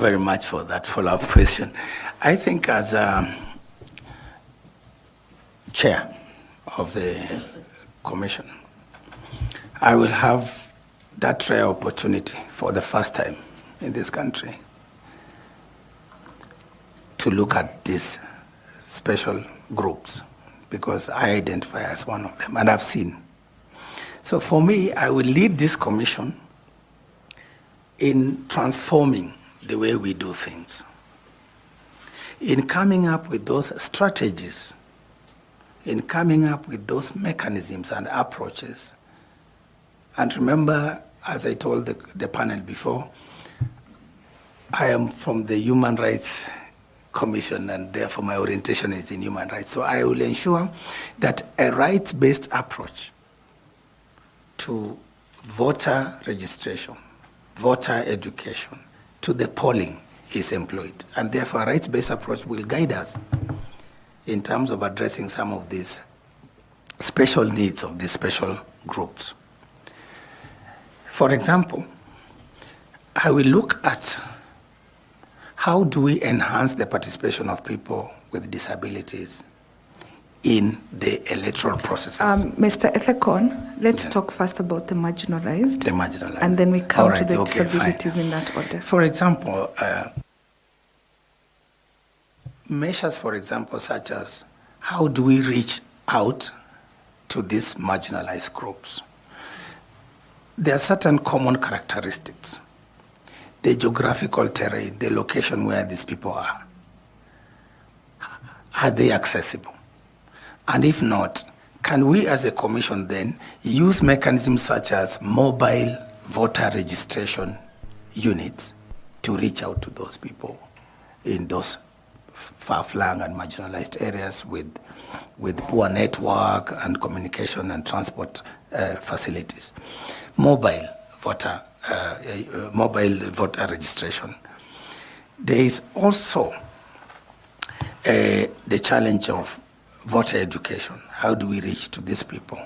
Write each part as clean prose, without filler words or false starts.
Very much for that follow-up question. I think as chair of the commission, I will have that rare opportunity for the first time in this country to look at these special groups, because I identify as one of them and I've seen. So for me, I will lead this commission in transforming the way we do things, in coming up with those strategies, in coming up with those mechanisms and approaches. And remember, as I told the panel before, I am from the Human Rights Commission, and therefore my orientation is in human rights. So I will ensure that a rights-based approach to voter registration, voter education, to the polling is employed. And therefore a rights-based approach will guide us in terms of addressing some of these special needs of these special groups. For example, I will look at how do we enhance the participation of people with disabilities in the electoral processes. Mr. Ethekon, let's talk first about the marginalized. The marginalized. And then we come to the disabilities in that order. For example, measures, for example, such as how do we reach out to these marginalized groups? There are certain common characteristics. The geographical terrain, the location where these people are. Are they accessible? And if not, can we as a commission then use mechanisms such as mobile voter registration units to reach out to those people in those far-flung and marginalized areas with poor network and communication and transport facilities? Mobile voter registration. There is also the challenge of voter education. How do we reach to these people?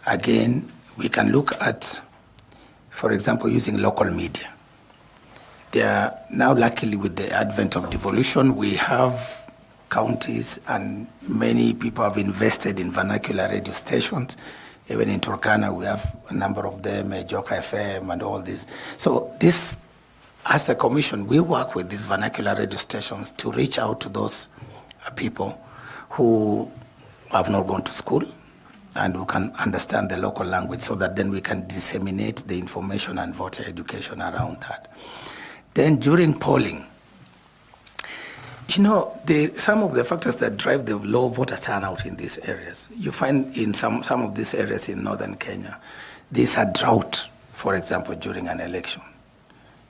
Again, we can look at, for example, using local media. They are now, luckily, with the advent of devolution, we have counties and many people have invested in vernacular radio stations. Even in Turkana, we have a number of them, Joka FM and all this. So this, as a commission, we work with these vernacular radio stations to reach out to those people who have not gone to school and who can understand the local language, so that then we can disseminate the information and voter education around that. Then during polling, you know, some of the factors that drive the low voter turnout in these areas, you find in some of these areas in northern Kenya, there's a drought, for example, during an election.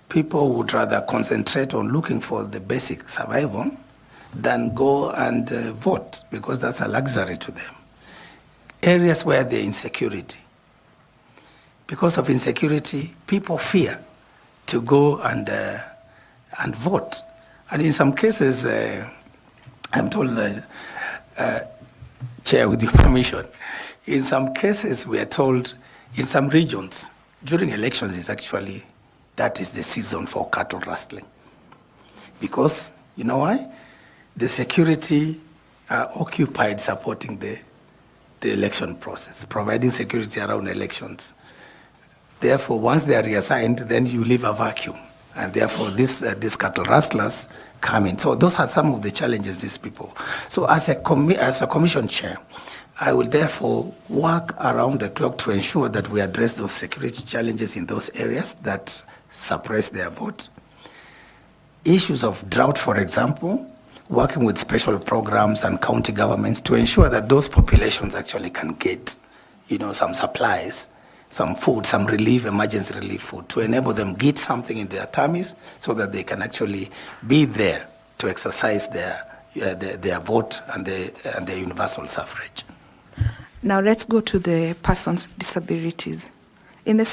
People would rather concentrate on looking for the basic survival than go and vote, because that's a luxury to them. Areas where there's insecurity. Because of insecurity, people fear to go and vote. And in some cases, I'm told, Chair, with your permission, in some cases we are told, in some regions, during elections is actually, that is the season for cattle rustling. Because, you know why? The security are occupied supporting the election process, providing security around elections. Therefore, once they are reassigned, then you leave a vacuum. And therefore, these cattle rustlers come in. So those are some of the challenges these people. So as a commission chair, I will therefore work around the clock to ensure that we address those security challenges in those areas that suppress their vote. Issues of drought, for example, working with special programs and county governments to ensure that those populations actually can get, you know, some supplies, some food, some relief, emergency relief food, to enable them get something in their tummies so that they can actually be there to exercise their vote and their universal suffrage. Now let's go to the persons with disabilities. In the